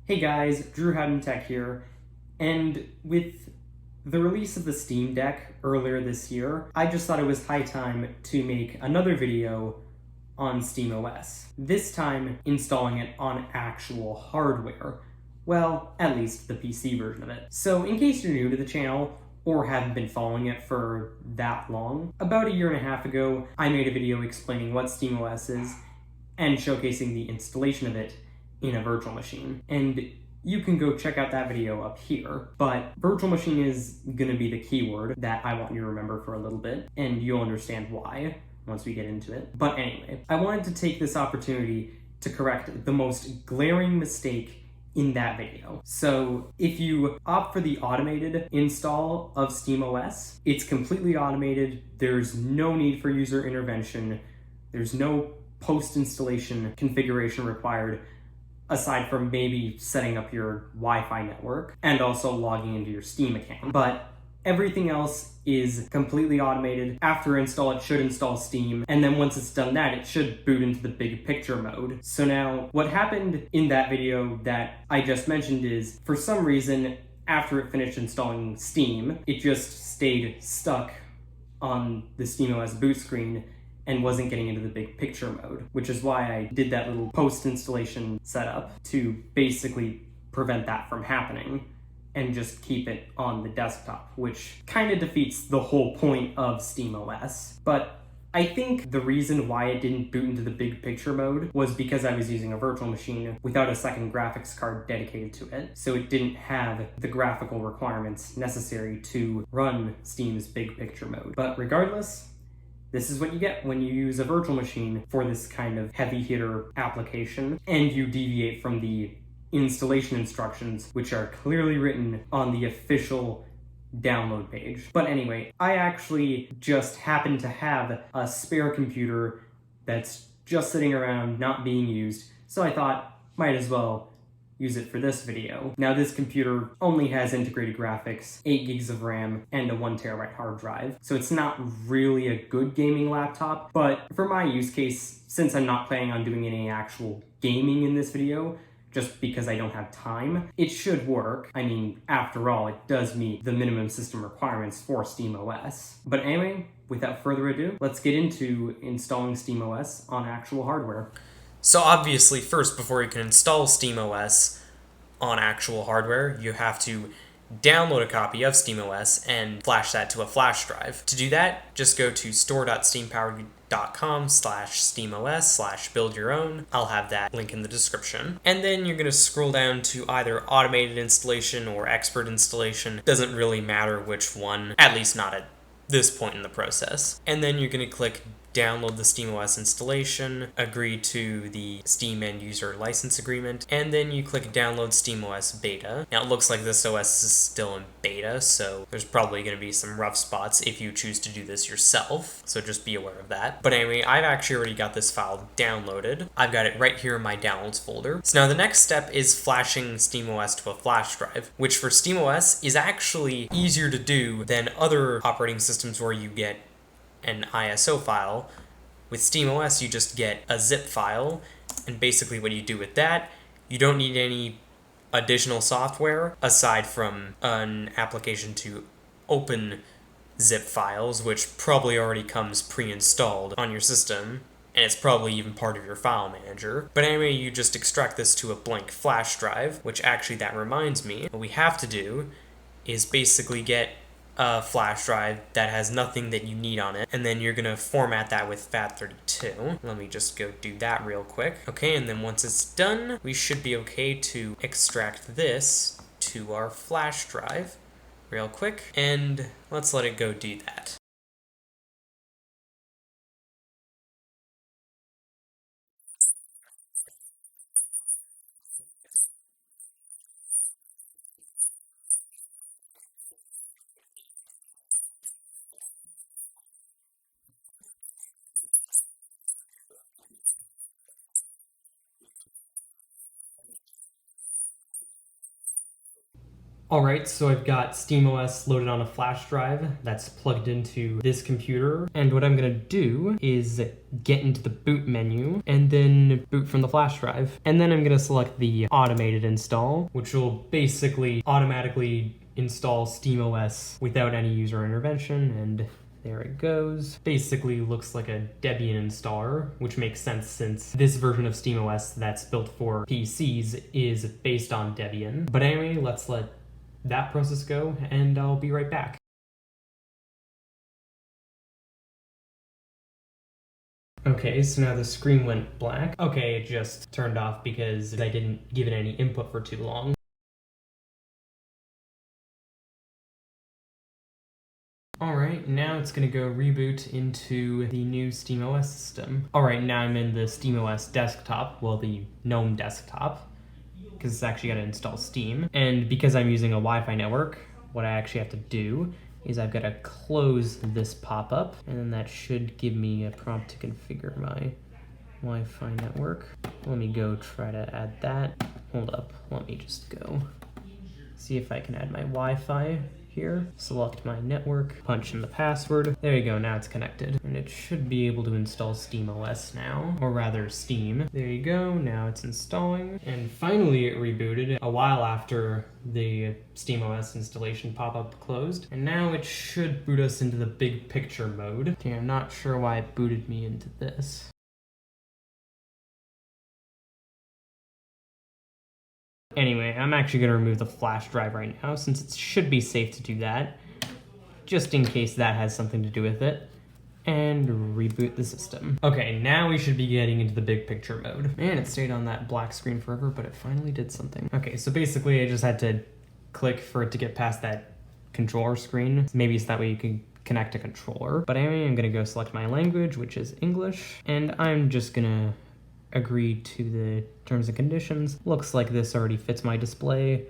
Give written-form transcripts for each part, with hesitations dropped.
Hey guys, Drew Howden Tech here, and with the release of the Steam Deck earlier this year, I just thought it was high time to make another video on SteamOS. This time installing it on actual hardware. Well, at least the PC version of it. So in case you're new to the channel, or haven't been following it for that long, about a year and a half ago, I made a video explaining what SteamOS is and showcasing the installation of it in a virtual machine. And you can go check out that video up here. But virtual machine is gonna be the keyword that I want you to remember for a little bit, and you'll understand why once we get into it. But anyway, I wanted to take this opportunity to correct the most glaring mistake in that video. So if you opt for the automated install of SteamOS, it's completely automated. There's no need for user intervention. There's no post-installation configuration required aside from maybe setting up your Wi-Fi network and also logging into your Steam account. But everything else is completely automated. After install, it should install Steam, and then once it's done that, it should boot into the big picture mode. So now, what happened in that video that I just mentioned is, for some reason, after it finished installing Steam, it just stayed stuck on the SteamOS boot screen and wasn't getting into the big picture mode, which is why I did that little post-installation setup to basically prevent that from happening and just keep it on the desktop, which kind of defeats the whole point of SteamOS. But I think the reason why it didn't boot into the big picture mode was because I was using a virtual machine without a second graphics card dedicated to it, so it didn't have the graphical requirements necessary to run Steam's big picture mode. But regardless, this is what you get when you use a virtual machine for this kind of heavy hitter application, and you deviate from the installation instructions, which are clearly written on the official download page. But anyway, I actually just happen to have a spare computer that's just sitting around not being used, so I thought might as well use it for this video. Now this computer only has integrated graphics, 8 gigs of RAM, and a 1TB hard drive, so it's not really a good gaming laptop, but for my use case, since I'm not planning on doing any actual gaming in this video, just because I don't have time, it should work. I mean, after all, it does meet the minimum system requirements for SteamOS. But anyway, without further ado, let's get into installing SteamOS on actual hardware. So obviously, first, before you can install SteamOS on actual hardware, you have to download a copy of SteamOS and flash that to a flash drive. To do that, just go to store.steampowered.com/SteamOS/build your own. I'll have that link in the description. And then you're going to scroll down to either automated installation or expert installation. Doesn't really matter which one, at least not at this point in the process. And then you're going to click download the SteamOS installation, agree to the Steam end user license agreement, and then you click download SteamOS beta. Now it looks like this OS is still in beta, so there's probably going to be some rough spots if you choose to do this yourself, so just be aware of that. But anyway, I've actually already got this file downloaded. I've got it right here in my downloads folder. So now the next step is flashing SteamOS to a flash drive, which for SteamOS is actually easier to do than other operating systems where you get an ISO file. With SteamOS, you just get a zip file, and basically what you do with that, you don't need any additional software aside from an application to open zip files, which probably already comes pre-installed on your system, and it's probably even part of your file manager. But anyway, you just extract this to a blank flash drive, which actually, that reminds me, what we have to do is basically get a flash drive that has nothing that you need on it, and then you're gonna format that with FAT32. Let me just go do that real quick. Okay, and then once it's done, we should be okay to extract this to our flash drive real quick, and let's let it go do that. Alright, so I've got SteamOS loaded on a flash drive that's plugged into this computer, and what I'm gonna do is get into the boot menu and then boot from the flash drive. And then I'm gonna select the automated install, which will basically automatically install SteamOS without any user intervention, and there it goes. Basically looks like a Debian installer, which makes sense since this version of SteamOS that's built for PCs is based on Debian. But anyway, let's let that process go, and I'll be right back. Okay, so now the screen went black. Okay, it just turned off because I didn't give it any input for too long. Alright, now it's gonna go reboot into the new SteamOS system. Alright, now I'm in the SteamOS desktop, well, the GNOME desktop, because it's actually gotta install Steam. And because I'm using a Wi-Fi network, what I actually have to do is I've gotta close this pop-up, and then that should give me a prompt to configure my Wi-Fi network. Let me go try to add that. Hold up, let me just go see if I can add my Wi-Fi here. Select my network, punch in the password. There you go, now it's connected. And it should be able to install SteamOS now, or rather Steam. There you go, now it's installing. And finally it rebooted a while after the SteamOS installation pop-up closed. And now it should boot us into the big picture mode. Okay, I'm not sure why it booted me into this. Anyway, I'm actually going to remove the flash drive right now since it should be safe to do that, just in case that has something to do with it, and reboot the system. Okay, now we should be getting into the big picture mode. Man, it stayed on that black screen forever, but it finally did something. Okay, so basically I just had to click for it to get past that controller screen. Maybe it's that way you can connect a controller. But anyway, I'm going to go select my language, which is English, and I'm just going to agree to the terms and conditions. Looks like this already fits my display.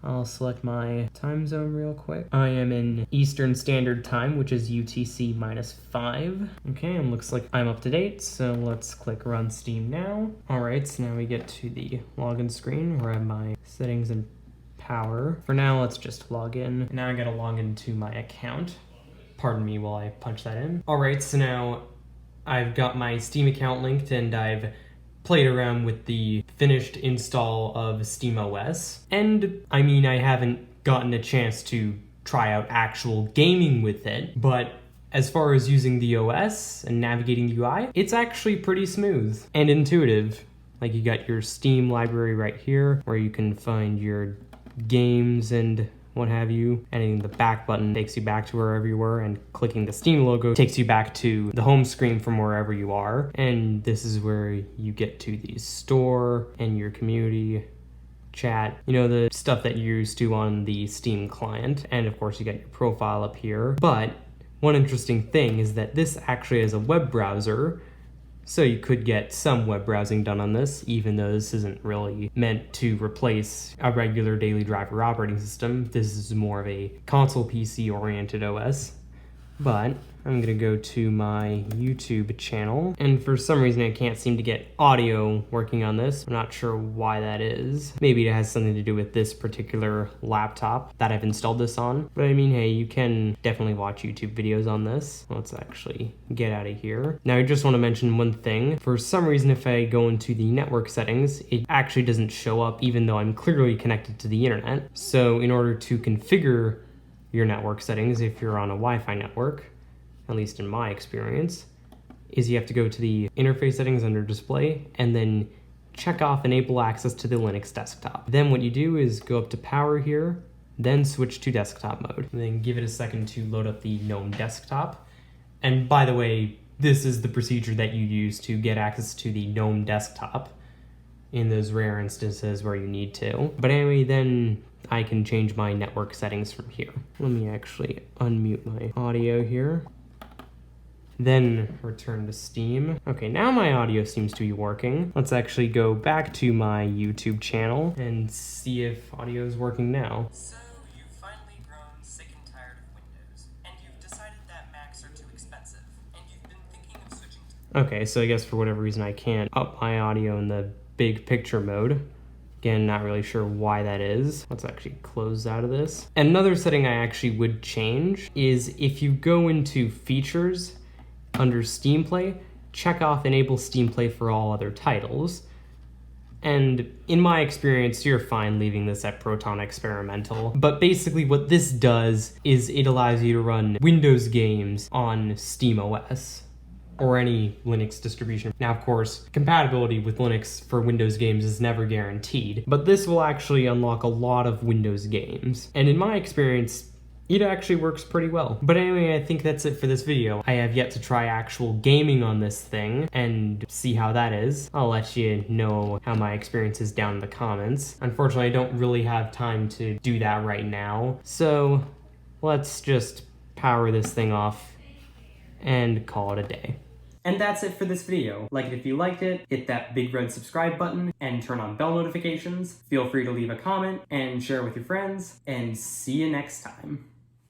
I'll select my time zone real quick. I am in Eastern Standard Time, which is UTC -5. Okay, and looks like I'm up to date, so let's click Run Steam now. Alright, so now we get to the login screen where I have my settings and power. For now, let's just log in. Now I gotta log into my account. Pardon me while I punch that in. Alright, so now I've got my Steam account linked and I've played around with the finished install of SteamOS. And I mean, I haven't gotten a chance to try out actual gaming with it, but as far as using the OS and navigating the UI, it's actually pretty smooth and intuitive. Like, you got your Steam library right here where you can find your games and what have you, and the back button takes you back to wherever you were, and clicking the Steam logo takes you back to the home screen from wherever you are. And this is where you get to the store and your community chat, you know, the stuff that you're used to on the Steam client. And of course you got your profile up here. But one interesting thing is that this actually is a web browser, so you could get some web browsing done on this, even though this isn't really meant to replace a regular daily driver operating system. This is more of a console PC oriented OS. But I'm gonna go to my YouTube channel, and for some reason I can't seem to get audio working on this. I'm not sure why that is. Maybe it has something to do with this particular laptop that I've installed this on. But I mean, hey, you can definitely watch YouTube videos on this. Let's actually get out of here. Now I just want to mention one thing. For some reason, if I go into the network settings, it actually doesn't show up even though I'm clearly connected to the internet. So in order to configure your network settings, if you're on a Wi-Fi network, at least in my experience, is you have to go to the interface settings under display and then check off enable access to the Linux desktop. Then what you do is go up to power here, then switch to desktop mode, and then give it a second to load up the GNOME desktop. And by the way, this is the procedure that you use to get access to the GNOME desktop in those rare instances where you need to. But anyway, then I can change my network settings from here. Let me actually unmute my audio here. Then return to Steam. Okay, now my audio seems to be working. Let's actually go back to my YouTube channel and see if audio is working now. So, you've finally grown sick and tired of Windows, and you've decided that Macs are too expensive, and you've been thinking of switching to... Okay, so I guess for whatever reason I can't up my audio in the big picture mode. Again, not really sure why that is. Let's actually close out of this. Another setting I actually would change is if you go into features under Steam Play, check off enable Steam Play for all other titles. And in my experience, you're fine leaving this at Proton Experimental. But basically what this does is it allows you to run Windows games on SteamOS or any Linux distribution. Now, of course, compatibility with Linux for Windows games is never guaranteed, but this will actually unlock a lot of Windows games. And in my experience, it actually works pretty well. But anyway, I think that's it for this video. I have yet to try actual gaming on this thing and see how that is. I'll let you know how my experience is down in the comments. Unfortunately, I don't really have time to do that right now. So let's just power this thing off and call it a day. And that's it for this video. Like it if you liked it, hit that big red subscribe button, and turn on bell notifications. Feel free to leave a comment and share with your friends, and see you next time.